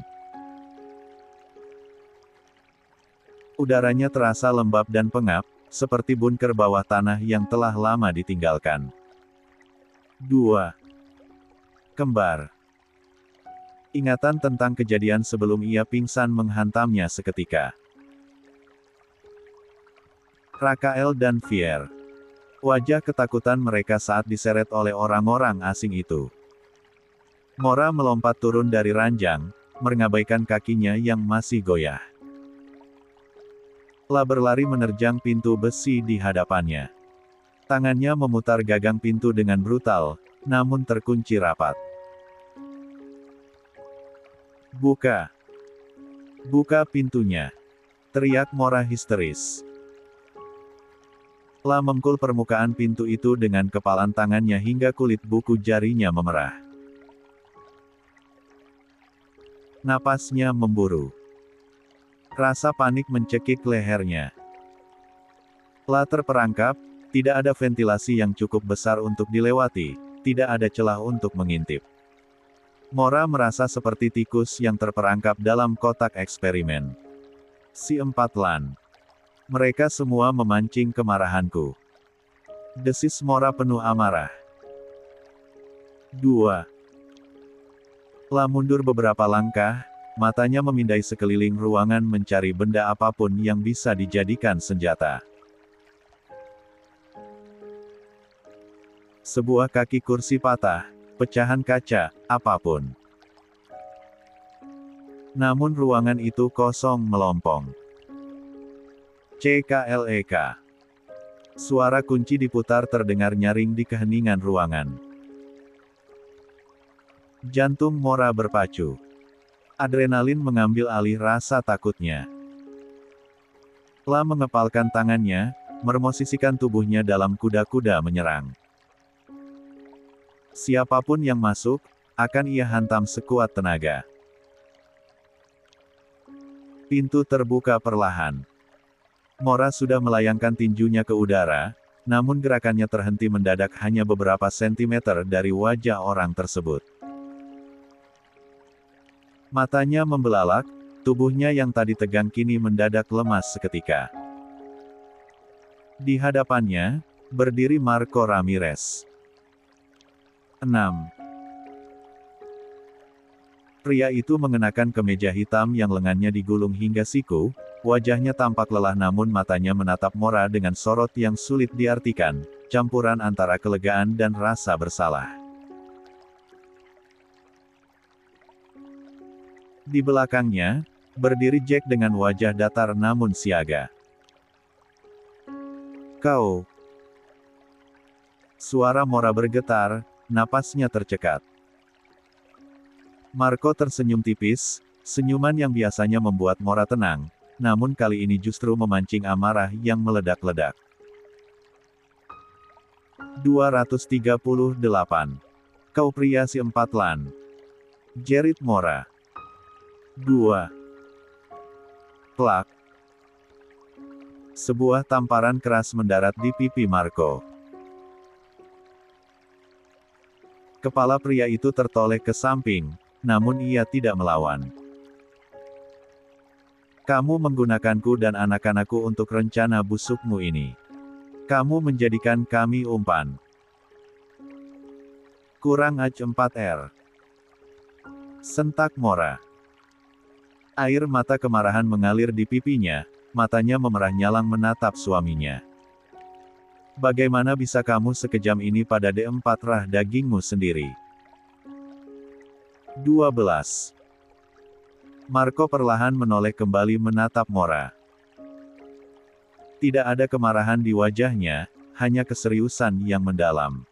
Udaranya terasa lembab dan pengap, seperti bunker bawah tanah yang telah lama ditinggalkan. 2. Kembar. Ingatan tentang kejadian sebelum ia pingsan menghantamnya seketika. Rakael dan Fier. Wajah ketakutan mereka saat diseret oleh orang-orang asing itu. Mora melompat turun dari ranjang, mengabaikan kakinya yang masih goyah. La berlari menerjang pintu besi di hadapannya. Tangannya memutar gagang pintu dengan brutal, namun terkunci rapat. "Buka! Buka pintunya!" teriak Mora histeris. La memukul permukaan pintu itu dengan kepalan tangannya hingga kulit buku jarinya memerah. Napasnya memburu. Rasa panik mencekik lehernya. La terperangkap, tidak ada ventilasi yang cukup besar untuk dilewati, tidak ada celah untuk mengintip. Mora merasa seperti tikus yang terperangkap dalam kotak eksperimen. Si empat lan. Mereka semua memancing kemarahanku. Desis Mora penuh amarah. 2. La mundur beberapa langkah, matanya memindai sekeliling ruangan mencari benda apapun yang bisa dijadikan senjata. Sebuah kaki kursi patah, pecahan kaca, apapun. Namun ruangan itu kosong melompong. CKLEK. Suara kunci diputar terdengar nyaring di keheningan ruangan. Jantung Mora berpacu. Adrenalin mengambil alih rasa takutnya. La mengepalkan tangannya, memosisikan tubuhnya dalam kuda-kuda menyerang. Siapapun yang masuk, akan ia hantam sekuat tenaga. Pintu terbuka perlahan. Mora sudah melayangkan tinjunya ke udara, namun gerakannya terhenti mendadak hanya beberapa sentimeter dari wajah orang tersebut. Matanya membelalak, tubuhnya yang tadi tegang kini mendadak lemas seketika. Di hadapannya, berdiri Marco Ramirez. 6. Pria itu mengenakan kemeja hitam yang lengannya digulung hingga siku, wajahnya tampak lelah namun matanya menatap Mora dengan sorot yang sulit diartikan, campuran antara kelegaan dan rasa bersalah. Di belakangnya, berdiri Jack dengan wajah datar namun siaga. "Kau..." Suara Mora bergetar, napasnya tercekat. Marco tersenyum tipis, senyuman yang biasanya membuat Mora tenang, namun kali ini justru memancing amarah yang meledak-ledak. 238. Kau pria si empat lan. Jerit Mora. 2. Plak. Sebuah tamparan keras mendarat di pipi Marco. Kepala pria itu tertoleh ke samping, namun ia tidak melawan. "Kamu menggunakanku dan anak-anakku untuk rencana busukmu ini. Kamu menjadikan kami umpan. Kurang aj 4R." Sentak Mora. Air mata kemarahan mengalir di pipinya, matanya memerah nyalang menatap suaminya. "Bagaimana bisa kamu sekejam ini pada D4 rah dagingmu sendiri?" 12. Marco perlahan menoleh kembali menatap Mora. Tidak ada kemarahan di wajahnya, hanya keseriusan yang mendalam.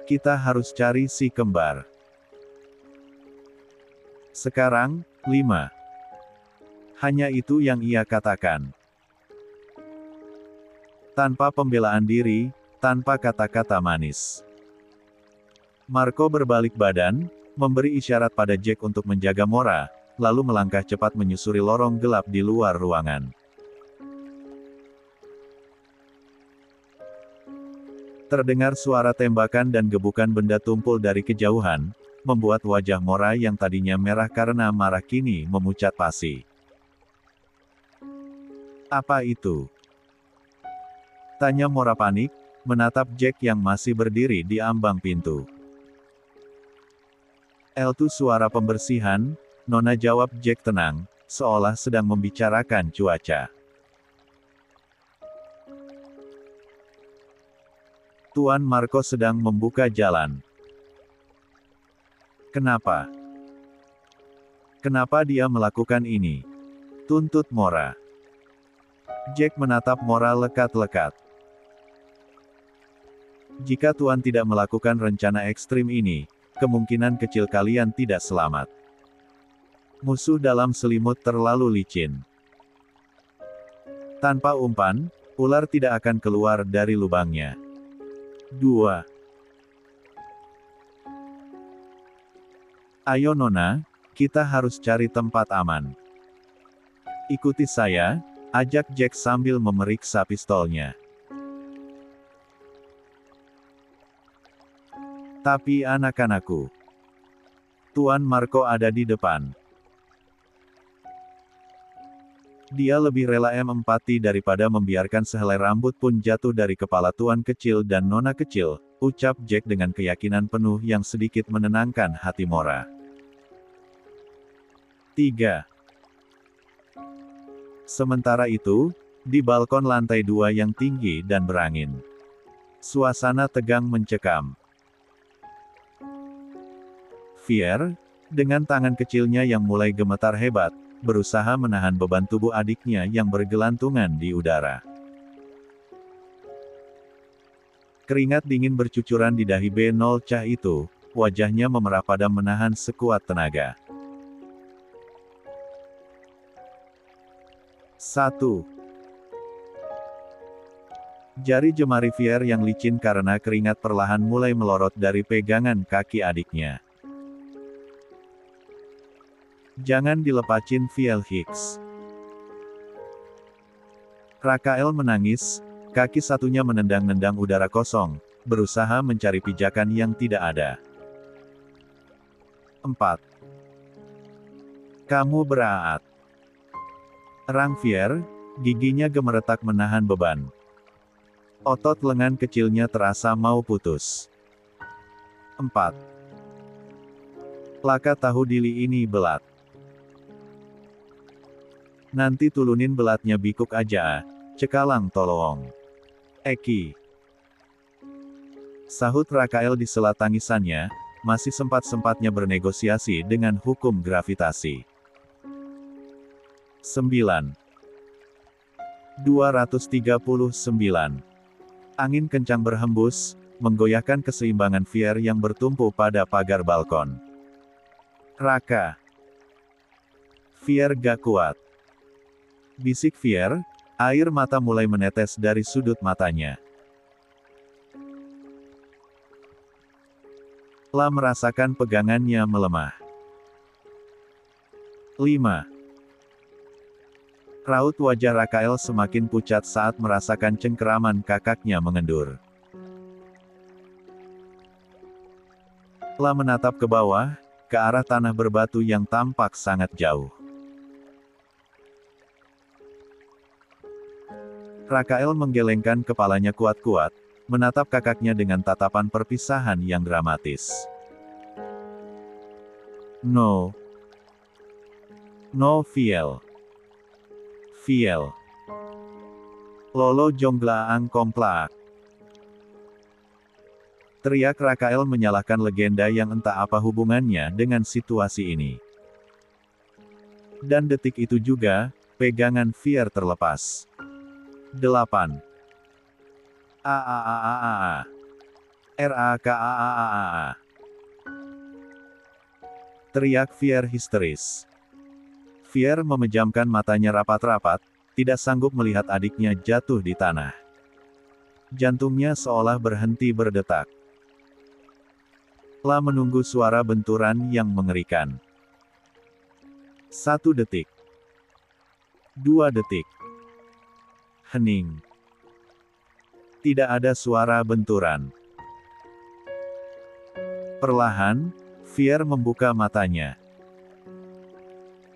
"Kita harus cari si kembar. Sekarang." 5. Hanya itu yang ia katakan. Tanpa pembelaan diri, tanpa kata-kata manis. Marco berbalik badan, memberi isyarat pada Jack untuk menjaga Mora, lalu melangkah cepat menyusuri lorong gelap di luar ruangan. Terdengar suara tembakan dan gebukan benda tumpul dari kejauhan, membuat wajah Mora yang tadinya merah karena marah kini memucat pasi. "Apa itu?" tanya Mora panik, menatap Jack yang masih berdiri di ambang pintu. Itu suara pembersihan, Nona, jawab Jack tenang, seolah sedang membicarakan cuaca. Tuan Marco sedang membuka jalan. Kenapa? Kenapa dia melakukan ini? Tuntut Mora. Jack menatap Mora lekat-lekat. Jika Tuan tidak melakukan rencana ekstrim ini, kemungkinan kecil kalian tidak selamat. Musuh dalam selimut terlalu licin. Tanpa umpan, ular tidak akan keluar dari lubangnya. 2. Ayo Nona, kita harus cari tempat aman. Ikuti saya, ajak Jack sambil memeriksa pistolnya. Tapi anak-anakku. Tuan Marco ada di depan. Dia lebih rela empati daripada membiarkan sehelai rambut pun jatuh dari kepala Tuan kecil dan Nona kecil, ucap Jack dengan keyakinan penuh yang sedikit menenangkan hati Mora. 3. Sementara itu, di balkon lantai 2 yang tinggi dan berangin. Suasana tegang mencekam. Fier, dengan tangan kecilnya yang mulai gemetar hebat, berusaha menahan beban tubuh adiknya yang bergelantungan di udara. Keringat dingin bercucuran di dahi Benolcah itu, wajahnya memerah padam menahan sekuat tenaga. 1. Jari jemari Fier yang licin karena keringat perlahan mulai melorot dari pegangan kaki adiknya. Jangan dilepasin Fiel Hicks. Rakael menangis, kaki satunya menendang-nendang udara kosong, berusaha mencari pijakan yang tidak ada. 4. Kamu beraat. Erang Fier, giginya gemeretak menahan beban. Otot lengan kecilnya terasa mau putus. 4. Laka tahu dili ini belat. Nanti tulunin belatnya bikuk aja, cekalang tolong. Eki. Sahut Rakael di sela tangisannya, masih sempat-sempatnya bernegosiasi dengan hukum gravitasi. 9. 239. Angin kencang berhembus, menggoyahkan keseimbangan Fier yang bertumpu pada pagar balkon. Raka. Fier gak kuat. Bisik Fier, air mata mulai menetes dari sudut matanya. La merasakan pegangannya melemah. 5. Raut wajah Rakael semakin pucat saat merasakan cengkeraman kakaknya mengendur. La menatap ke bawah, ke arah tanah berbatu yang tampak sangat jauh. Rakael menggelengkan kepalanya kuat-kuat, menatap kakaknya dengan tatapan perpisahan yang dramatis. No. No Fiel. Fiel. Lolo Jongglaang Komplak. Teriak Rakael menyalahkan legenda yang entah apa hubungannya dengan situasi ini. Dan detik itu juga, pegangan Fier terlepas. 8. AAAAA. RAKAAAA. Teriak Fier histeris. Fier memejamkan matanya rapat-rapat, tidak sanggup melihat adiknya jatuh di tanah. Jantungnya seolah berhenti berdetak. La menunggu suara benturan yang mengerikan. 1 detik. 2 detik. Hening. Tidak ada suara benturan. Perlahan, Fier membuka matanya.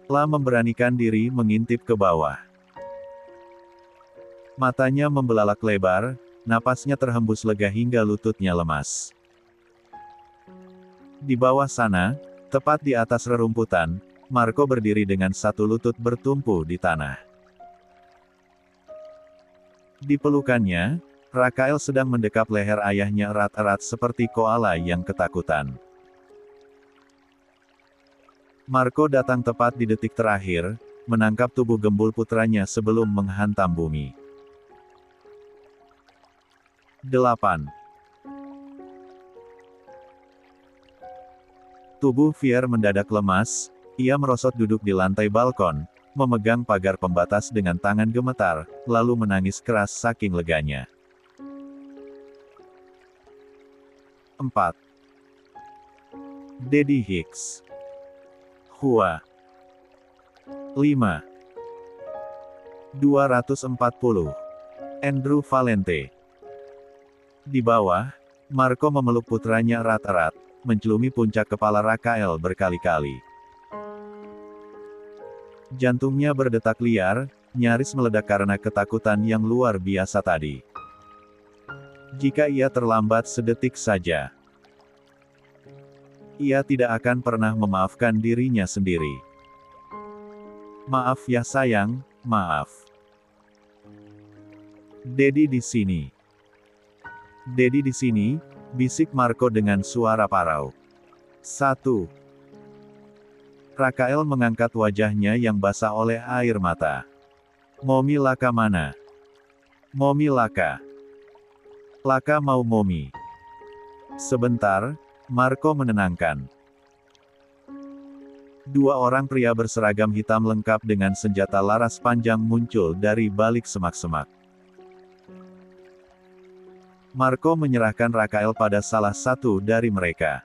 La memberanikan diri mengintip ke bawah. Matanya membelalak lebar, napasnya terhembus lega hingga lututnya lemas. Di bawah sana, Tepat di atas rerumputan, Marco berdiri dengan satu lutut bertumpu di tanah. Di pelukannya, Rakael sedang mendekap leher ayahnya erat-erat seperti koala yang ketakutan. Marco datang tepat di detik terakhir, menangkap tubuh gembul putranya sebelum menghantam bumi. 8. Tubuh Fier mendadak lemas, ia merosot duduk di lantai balkon, memegang pagar pembatas dengan tangan gemetar, lalu menangis keras saking leganya. 4. Daddy Hicks. Hua. 5. 240. Andrew Valente. Di bawah, Marco memeluk putranya erat-erat, mencelumi puncak kepala Rakael berkali-kali. Jantungnya berdetak liar, nyaris meledak karena ketakutan yang luar biasa tadi. Jika ia terlambat sedetik saja, ia tidak akan pernah memaafkan dirinya sendiri. Maaf ya sayang, maaf. Daddy di sini. Daddy di sini, bisik Marco dengan suara parau. 1. Rakael mengangkat wajahnya yang basah oleh air mata. Momi Laka mana? Momi Laka. Laka mau Momi. Sebentar, Marco menenangkan. Dua orang pria berseragam hitam lengkap dengan senjata laras panjang muncul dari balik semak-semak. Marco menyerahkan Rakael pada salah satu dari mereka.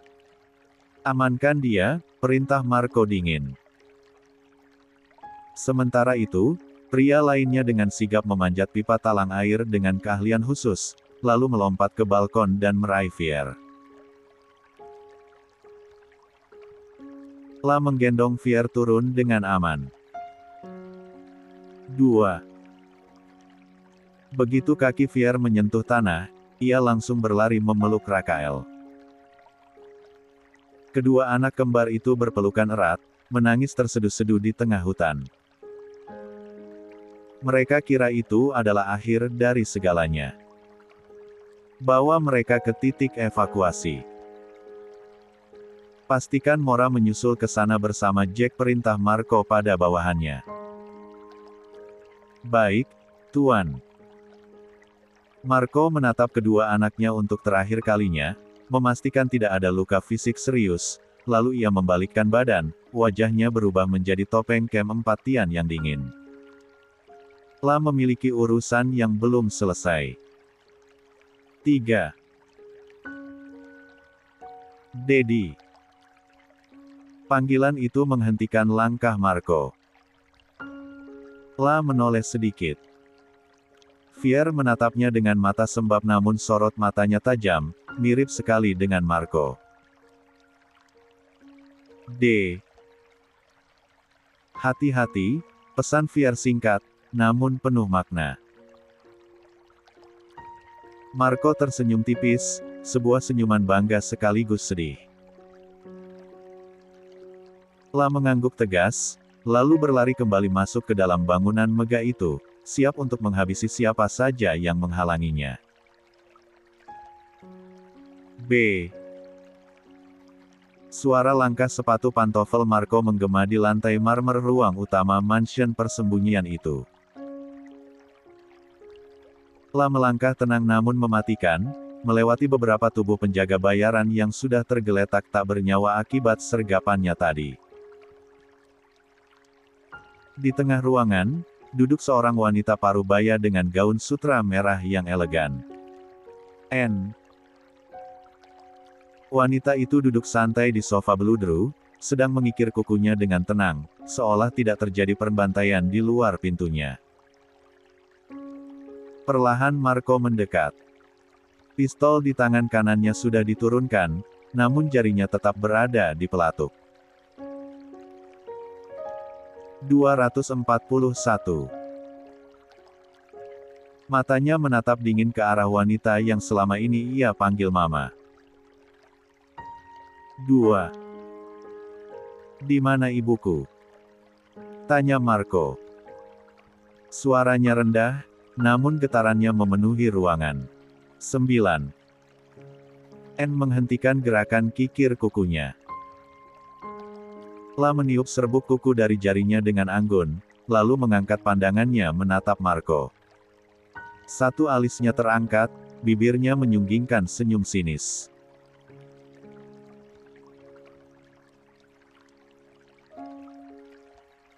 Amankan dia, perintah Marco dingin. Sementara itu, pria lainnya dengan sigap memanjat pipa talang air dengan keahlian khusus, lalu melompat ke balkon dan meraih Fier. La menggendong Fier turun dengan aman. 2. Begitu kaki Fier menyentuh tanah, ia langsung berlari memeluk Rakael. Kedua anak kembar itu berpelukan erat, menangis terseduh-seduh di tengah hutan. Mereka kira itu adalah akhir dari segalanya. Bawa mereka ke titik evakuasi. Pastikan Mora menyusul ke sana bersama Jack, perintah Marco pada bawahannya. Baik, Tuan. Marco menatap kedua anaknya untuk terakhir kalinya, memastikan tidak ada luka fisik serius, lalu ia membalikkan badan, wajahnya berubah menjadi topeng Kem 4 Tian yang dingin. La memiliki urusan yang belum selesai. 3. Daddy. Panggilan itu menghentikan langkah Marco. La menoleh sedikit. Fier menatapnya dengan mata sembab namun sorot matanya tajam, mirip sekali dengan Marco. D. Hati-hati, pesan Fier singkat, namun penuh makna. Marco tersenyum tipis, sebuah senyuman bangga sekaligus sedih. La mengangguk tegas, lalu berlari kembali masuk ke dalam bangunan megah itu, siap untuk menghabisi siapa saja yang menghalanginya. B. Suara langkah sepatu pantofel Marco menggema di lantai marmer ruang utama mansion persembunyian itu. La melangkah tenang namun mematikan, melewati beberapa tubuh penjaga bayaran yang sudah tergeletak tak bernyawa akibat sergapannya tadi. Di tengah ruangan, duduk seorang wanita parubaya dengan gaun sutra merah yang elegan. N. Wanita itu duduk santai di sofa beludru, sedang mengikir kukunya dengan tenang, seolah tidak terjadi pembantaian di luar pintunya. Perlahan Marco mendekat. Pistol di tangan kanannya sudah diturunkan, namun jarinya tetap berada di pelatuk. 241. Matanya menatap dingin ke arah wanita yang selama ini ia panggil Mama. 2. Di mana ibuku? Tanya Marco. Suaranya rendah, namun getarannya memenuhi ruangan. 9. N menghentikan gerakan kikir kukunya. La meniup serbuk kuku dari jarinya dengan anggun, lalu mengangkat pandangannya menatap Marco. Satu alisnya terangkat, bibirnya menyunggingkan senyum sinis.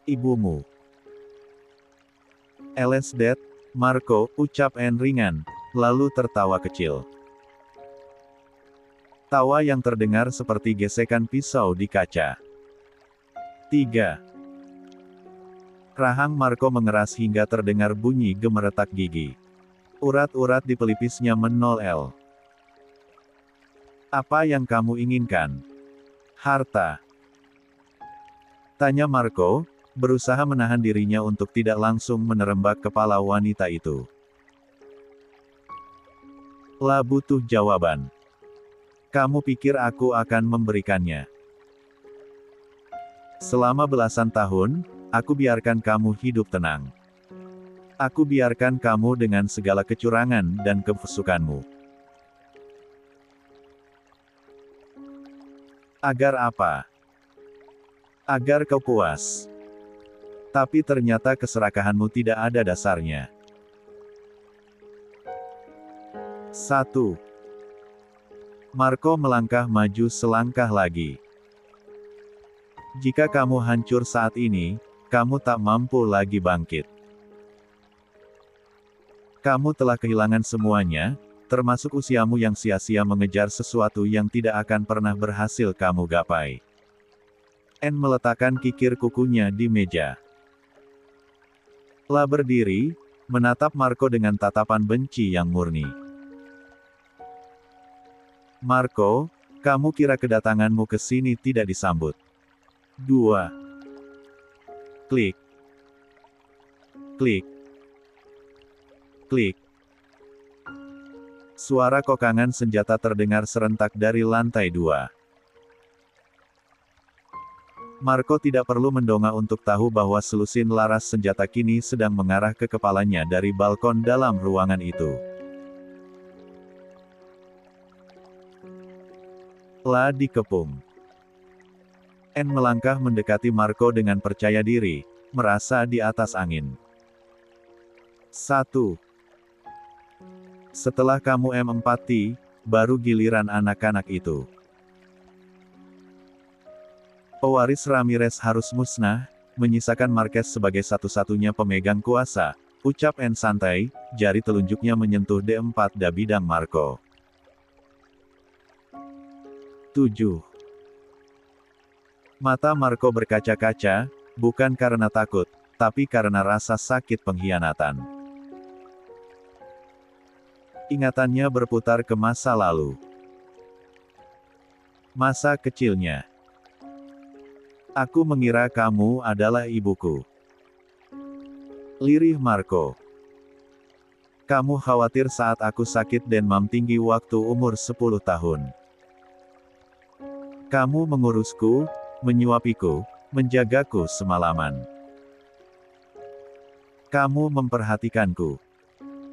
Ibumu. Eles dead, Marco, ucap N ringan, lalu tertawa kecil. Tawa yang terdengar seperti gesekan pisau di kaca. 3. Rahang Marco mengeras hingga terdengar bunyi gemeretak gigi. Urat-urat di pelipisnya menol. Apa yang kamu inginkan? Harta. Tanya Marco, berusaha menahan dirinya untuk tidak langsung menerembak kepala wanita itu. La butuh jawaban. Kamu pikir aku akan memberikannya? Selama belasan tahun, aku biarkan kamu hidup tenang. Aku biarkan kamu dengan segala kecurangan dan kefusukanmu. Agar apa? Agar kau puas. Tapi ternyata keserakahanmu tidak ada dasarnya. 1. Marco melangkah maju selangkah lagi. Jika kamu hancur saat ini, kamu tak mampu lagi bangkit. Kamu telah kehilangan semuanya, termasuk usiamu yang sia-sia mengejar sesuatu yang tidak akan pernah berhasil kamu gapai. N meletakkan kikir kukunya di meja. La berdiri, menatap Marco dengan tatapan benci yang murni. Marco, kamu kira kedatanganmu ke sini tidak disambut? 2. Klik. Klik. Klik. Suara kokangan senjata terdengar serentak dari lantai 2. Marco tidak perlu mendongak untuk tahu bahwa selusin laras senjata kini sedang mengarah ke kepalanya dari balkon dalam ruangan itu. La dikepung. N melangkah mendekati Marco dengan percaya diri, merasa di atas angin. 1. Setelah kamu empati, baru giliran anak-anak itu. Pewaris Ramirez harus musnah, menyisakan Marquez sebagai satu-satunya pemegang kuasa, ucap N santai, jari telunjuknya menyentuh D4 bidang Marco. 7. Mata Marco berkaca-kaca, bukan karena takut, tapi karena rasa sakit pengkhianatan. Ingatannya berputar ke masa lalu. Masa kecilnya. Aku mengira kamu adalah ibuku. Lirih Marco. Kamu khawatir saat aku sakit demam tinggi waktu umur 10 tahun. Kamu mengurusku, menyuapiku, menjagaku semalaman. Kamu memperhatikanku.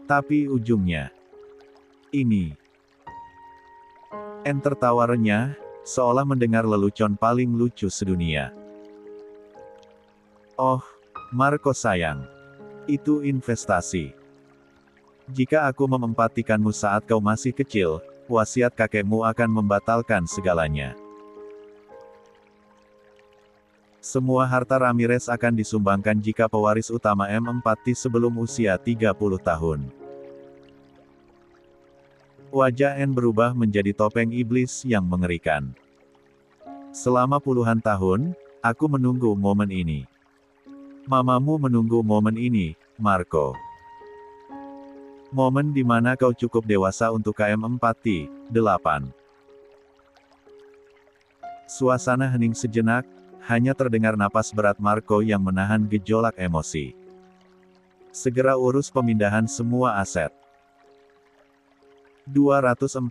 Tapi ujungnya. Ini. N tertawa renyah, seolah mendengar lelucon paling lucu sedunia. Oh, Marco sayang. Itu investasi. Jika aku memempatikanmu saat kau masih kecil, wasiat kakekmu akan membatalkan segalanya. Semua harta Ramirez akan disumbangkan jika pewaris utama empati sebelum usia 30 tahun. Wajah N berubah menjadi topeng iblis yang mengerikan. Selama puluhan tahun, aku menunggu momen ini. Mamamu menunggu momen ini, Marco. Momen di mana kau cukup dewasa untuk empati. 8. Suasana hening sejenak, hanya terdengar napas berat Marco yang menahan gejolak emosi. Segera urus pemindahan semua aset. 242.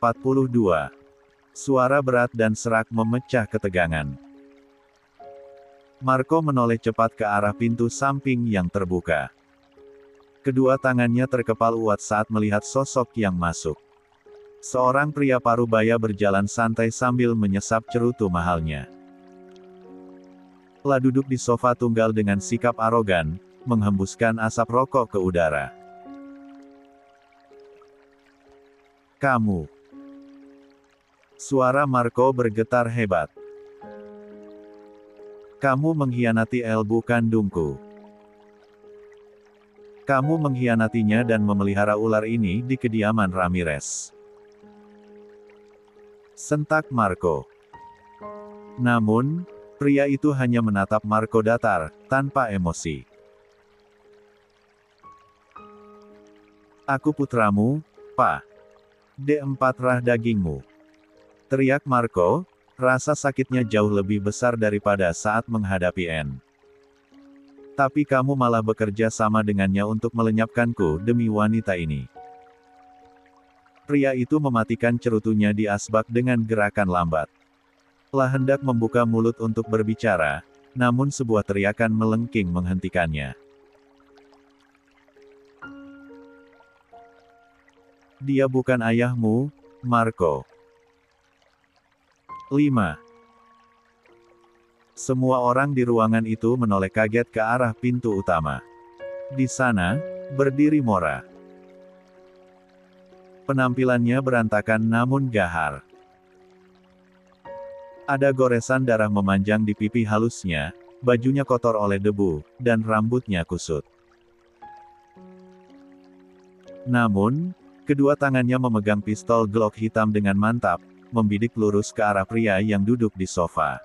Suara berat dan serak memecah ketegangan. Marco menoleh cepat ke arah pintu samping yang terbuka. Kedua tangannya terkepal uat saat melihat sosok yang masuk. Seorang pria parubaya berjalan santai sambil menyesap cerutu mahalnya. Lah duduk di sofa tunggal dengan sikap arogan, menghembuskan asap rokok ke udara. Kamu. Suara Marco bergetar hebat. Kamu mengkhianati ibu kandungku. Kamu mengkhianatinya dan memelihara ular ini di kediaman Ramirez. Sentak Marco. Namun, pria itu hanya menatap Marco datar, tanpa emosi. Aku putramu, Pak. D4 rah dagingmu. Teriak Marco, rasa sakitnya jauh lebih besar daripada saat menghadapi N. Tapi kamu malah bekerja sama dengannya untuk melenyapkanku demi wanita ini. Pria itu mematikan cerutunya di asbak dengan gerakan lambat. Lah hendak membuka mulut untuk berbicara, namun sebuah teriakan melengking menghentikannya. Dia bukan ayahmu, Marco. 5. Semua orang di ruangan itu menoleh kaget ke arah pintu utama. Di sana, berdiri Mora. Penampilannya berantakan namun gahar. Ada goresan darah memanjang di pipi halusnya, bajunya kotor oleh debu, dan rambutnya kusut. Namun, kedua tangannya memegang pistol Glock hitam dengan mantap, membidik lurus ke arah pria yang duduk di sofa.